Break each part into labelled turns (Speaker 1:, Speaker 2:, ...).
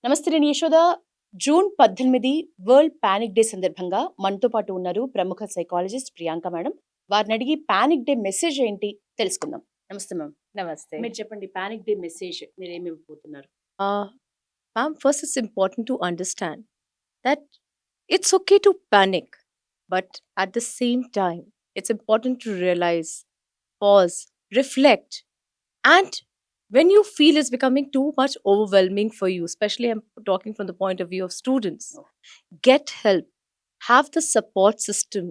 Speaker 1: నమస్తే నేను Yashoda. June 18 world panic day సందర్భంగా మనతో పాటు ఉన్నారు ప్రముఖ సైకాలజిస్ట్ ప్రియాంక మేడం. వారిని అడిగి పానిక్ డే మెసేజ్ ఏంటి తెలుసుకుందాం. నమస్తే మ్యామ్.
Speaker 2: Namaste.
Speaker 1: మీరు చెప్పండి, పానిక్ డే మెసేజ్ మీరు ఏమి ఇవ్వబోతున్నారు?
Speaker 2: Uh, Ma'am, first it's important to understand that it's okay to panic, but at the same time, it's important to realize, pause, reflect, and when you feel it's becoming too much overwhelming for you, especially I'm talking from the point of view of students,
Speaker 1: Oh.
Speaker 2: get help, have the support system.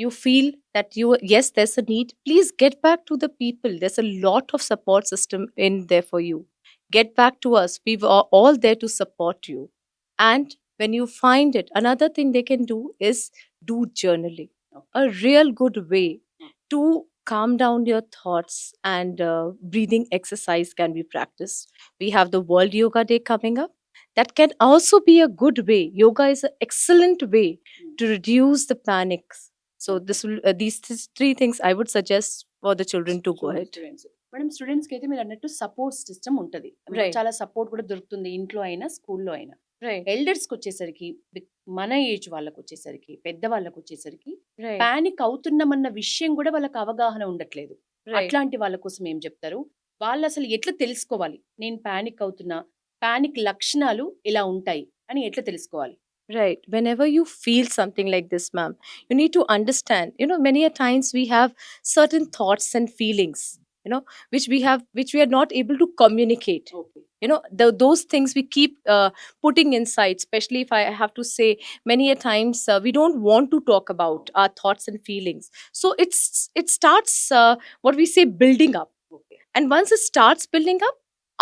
Speaker 2: You feel that yes, there's a need, please get back to the people. There's a lot of support system in there for you. Get back to us. We are all there to support you. And when you find it, another thing they can do is do journaling. A real good way to calm down your thoughts, and breathing exercise can be practiced. We have the World Yoga Day coming up. That can also be a good way. Yoga is an excellent way to reduce the panics. So three things I would suggest for the children to go ahead.
Speaker 1: Madam, students కి అయితే మీరు అన్నట్టు support system ఉంటది.
Speaker 2: Right.
Speaker 1: చాలా support కూడా దొరుకుతుంది, ఇంట్లో అయినా స్కూల్లో అయినా.
Speaker 2: Right.
Speaker 1: ఎల్డర్స్ కి వచ్చేసరికి, మన ఏజ్ వాళ్ళకి వచ్చేసరికి, పెద్ద వాళ్ళకి వచ్చేసరికి
Speaker 2: Right.
Speaker 1: పానిక్ అవుతున్నామన్న విషయం కూడా వాళ్ళకి అవగాహన ఉండట్లేదు.
Speaker 2: Right.
Speaker 1: అట్లాంటి వాళ్ళ కోసం ఏం చెప్తారు? వాళ్ళు అసలు ఎట్లా తెలుసుకోవాలి, నేను పానిక్ అవుతున్నా, పానిక్ లక్షణాలు ఇలా ఉంటాయి అని ఎట్లా తెలుసుకోవాలి?
Speaker 2: Right. Whenever you feel something like this, ma'am, you need to understand. Many a times we have certain thoughts and feelings, which we are not able to communicate.
Speaker 1: Okay.
Speaker 2: Those things we keep putting inside. Especially if I have to say, many a times we don't want to talk about our thoughts and feelings. So it starts what we say building up.
Speaker 1: Okay.
Speaker 2: And once it starts building up,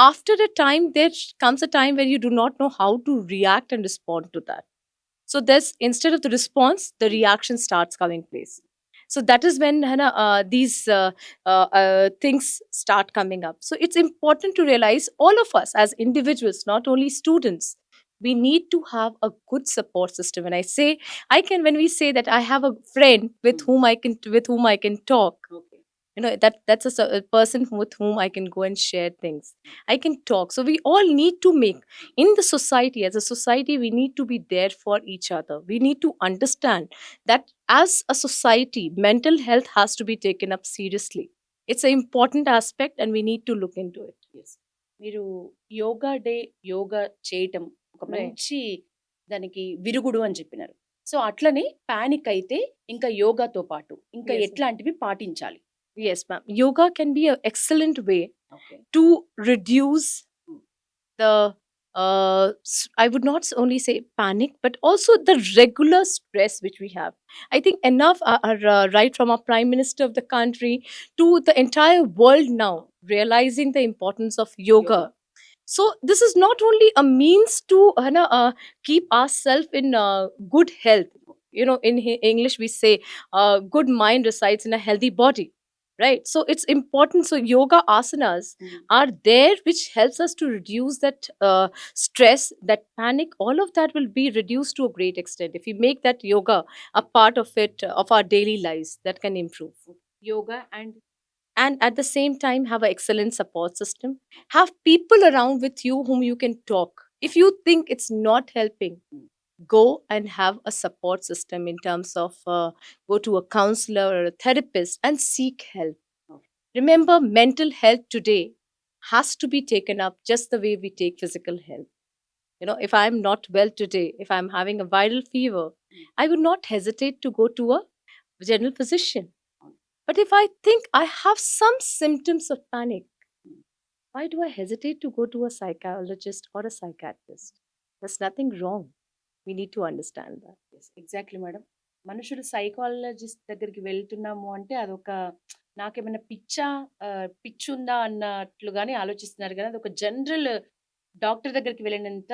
Speaker 2: after a time, there comes a time where you do not know how to react and respond to that. So there's, instead of the response, the reaction starts coming place. So that is when these things start coming up. So it's important to realize, all of us as individuals, not only students, we need to have a good support system. When I say, when we say that I have a friend with whom I can talk,
Speaker 1: Okay.
Speaker 2: that's a person with whom I can go and share things. I can talk. So we all need to make, in the society, as a society, we need to be there for each other. We need to understand that as a society, mental health has to be taken up seriously. It's an important aspect and we need to look into it.
Speaker 1: Yes. మీరు yoga day, yoga చేయటం ఒక
Speaker 2: Right.
Speaker 1: మంచి దానికి విరుగుడు అని చెప్పినారు. So అట్లనే panic అయితే ఇంకా యోగాతో పాటు ఇంకా
Speaker 2: Yes.
Speaker 1: ఎట్లాంటివి పాటించాలి?
Speaker 2: Yes, ma'am. Yoga can be an excellent way
Speaker 1: Okay.
Speaker 2: to reduce the I would not only say panic, but also the regular stress which we have. I think enough are right from our prime minister of the country to the entire world now realizing the importance of yoga.
Speaker 1: Yoga.
Speaker 2: So this is not only a means to keep ourselves in good health. In English we say, good mind resides in a healthy body. Right. So it's important. So yoga asanas are there, which helps us to reduce that stress, that panic. All of that will be reduced to a great extent if we make that yoga a part of it, of our daily lives. That can improve.
Speaker 1: Yoga
Speaker 2: And at the same time, have an excellent support system. Have people around with you whom you can talk. If you think it's not helping, go and have a support system in terms of go to a counselor or a therapist and seek help.
Speaker 1: Okay.
Speaker 2: Remember, mental health today has to be taken up just the way we take physical health. If I'm not well today, if I'm having a viral fever, I would not hesitate to go to a general physician. But if I think I have some symptoms of panic, why do I hesitate to go to a psychologist or a psychiatrist? There's nothing wrong. We need to understand that.
Speaker 1: Exactly madam. మనుషులు psychologist దగ్గరికి వెళ్తున్నాము అంటే అదొక నాకేమైనా పిచ్చుందా అన్నట్లుగానే ఆలోచిస్తున్నారు, కానీ అదొక general doctor దగ్గరికి వెళ్ళినంత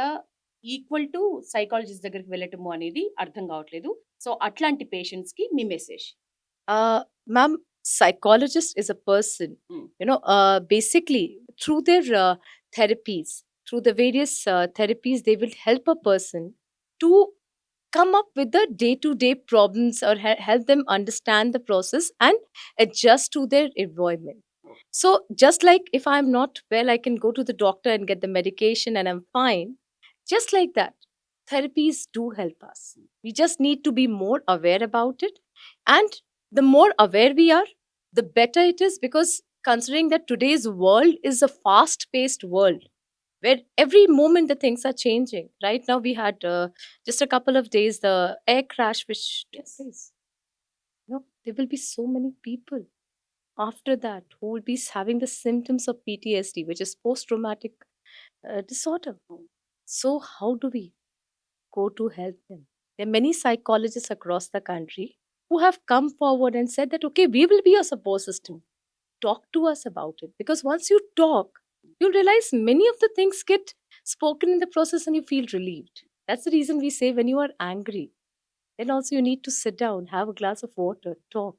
Speaker 1: ఈక్వల్ టు సైకాలజిస్ట్ దగ్గరికి వెళ్ళటము అనేది అర్థం కావట్లేదు. సో అట్లాంటి పేషెంట్స్ కి మీ message?
Speaker 2: Ma'am, psychologist is a person, basically through their therapies, through the various therapies, they will help a person to come up with the day-to-day problems, or help them understand the process and adjust to their environment. So just like if I'm not well, I can go to the doctor and get the medication and I'm fine. Just like that, therapies do help us. We just need to be more aware about it. And the more aware we are, the better it is, because considering that today's world is a fast paced world where every moment the things are changing. Right now, we had just a couple of days the air crash which took place. There will be so many people after that who will be having the symptoms of PTSD, which is post traumatic disorder. So, how do we go to help them? There are many psychologists across the country who have come forward and said that, okay, we will be your support system. Talk to us about it. Because once you talk, you'll realize many of the things get spoken in the process and you feel relieved. That's the reason we say when you are angry, then also you need to sit down, have a glass of water, talk.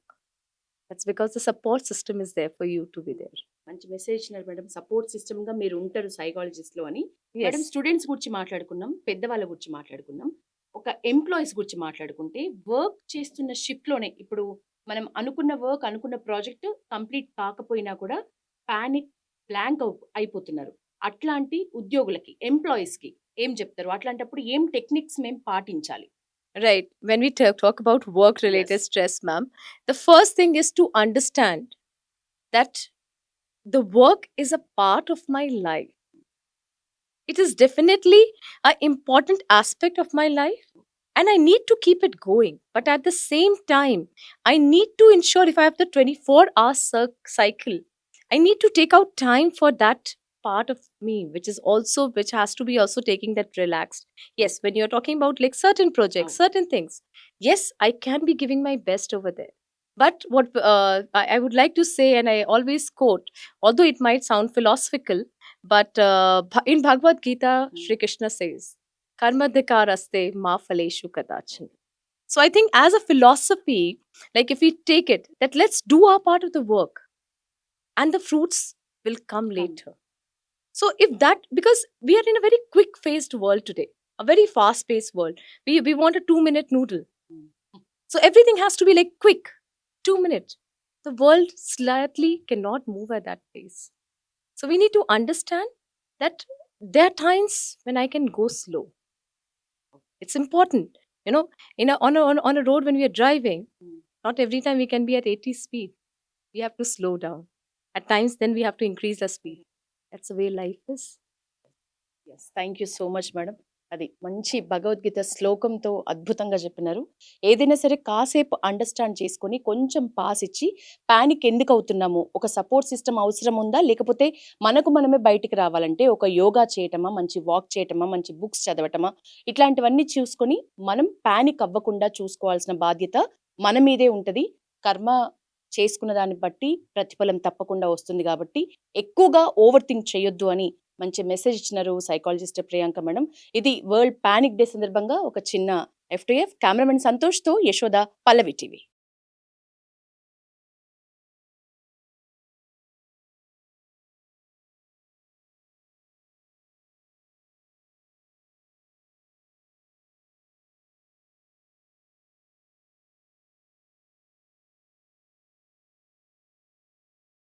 Speaker 2: That's because the support system is there for you to be there.
Speaker 1: మంచి message ఇచ్చినారు madam. Support system గా మీరు ఉంటారు psychologist లో అని. Madam,
Speaker 2: Yes.
Speaker 1: Students గురించి మాట్లాడుకున్నాం, పెద్దవాళ్ళ గురించి మాట్లాడుకున్నాం. ఒక ఎంప్లాయీస్ గురించి మాట్లాడుకుంటే వర్క్ చేస్తున్న షిఫ్ట్ లోనే ఇప్పుడు మనం అనుకున్న వర్క్, అనుకున్న ప్రాజెక్ట్ కంప్లీట్ కాకపోయినా కూడా పానిక్, బ్లాంక్ అయిపోతున్నారు. అట్లాంటి ఉద్యోగులకి, ఎంప్లాయీస్ కి ఏం చెప్తారు? అట్లాంటప్పుడు ఏం టెక్నిక్స్ మేము పాటించాలి?
Speaker 2: Right. When we talk about work related
Speaker 1: Yes.
Speaker 2: stress, ma'am, the first thing is to understand that the work is a part of my life. It is definitely an important aspect of my life, and I need to keep it going. But at the same time, I need to ensure if I have the 24-hour cycle, I need to take out time for that part of me, which has to be also taking that relaxed. Yes, when you're talking about like certain projects,
Speaker 1: Oh.
Speaker 2: certain things, yes, I can be giving my best over there. But what I would like to say, and I always quote, although it might sound philosophical, but in Bhagavad Gita, Sri Krishna says, Karmadhikaraste ma phaleshu kadachan. So I think as a philosophy, like if we take it, that let's do our part of the work and the fruits will come later. So if that, because we are in a very quick paced world today, a very fast paced world. We want a 2-minute noodle. So everything has to be like quick, 2 minutes. The world slightly cannot move at that pace. So we need to understand that there are times when I can go slow. It's important. On a road when we are driving, not every time we can be at 80 speed. We have to slow down. At times, then we have to increase the speed. That's the way life is.
Speaker 1: Yes, thank you so much madam. అది మంచి భగవద్గీత శ్లోకంతో అద్భుతంగా చెప్పినారు. ఏదైనా సరే కాసేపు understand చేసుకొని కొంచెం pass ఇచ్చి పానిక్ ఎందుకు అవుతున్నాము, ఒక సపోర్ట్ సిస్టమ్ అవసరం ఉందా, లేకపోతే మనకు మనమే బయటికి రావాలంటే ఒక యోగా చేయటమా, మంచి వాక్ చేయటమా, మంచి బుక్స్ చదవటమా, ఇట్లాంటివన్నీ చూసుకొని మనం పానిక్ అవ్వకుండా చూసుకోవాల్సిన బాధ్యత మన మీదే ఉంటుంది. కర్మ చేసుకున్న దాన్ని బట్టి ప్రతిఫలం తప్పకుండా వస్తుంది కాబట్టి ఎక్కువగా ఓవర్ థింక్ చేయొద్దు అని మంచి మెసేజ్ ఇచ్చినారు సైకాలజిస్ట్ ప్రియాంక మేడం. ఇది వరల్డ్ పానిక్ డే సందర్భంగా ఒక చిన్న FTF. కెమెరామెన్ సంతోష్తో యశోద, పల్లవి టీవీ.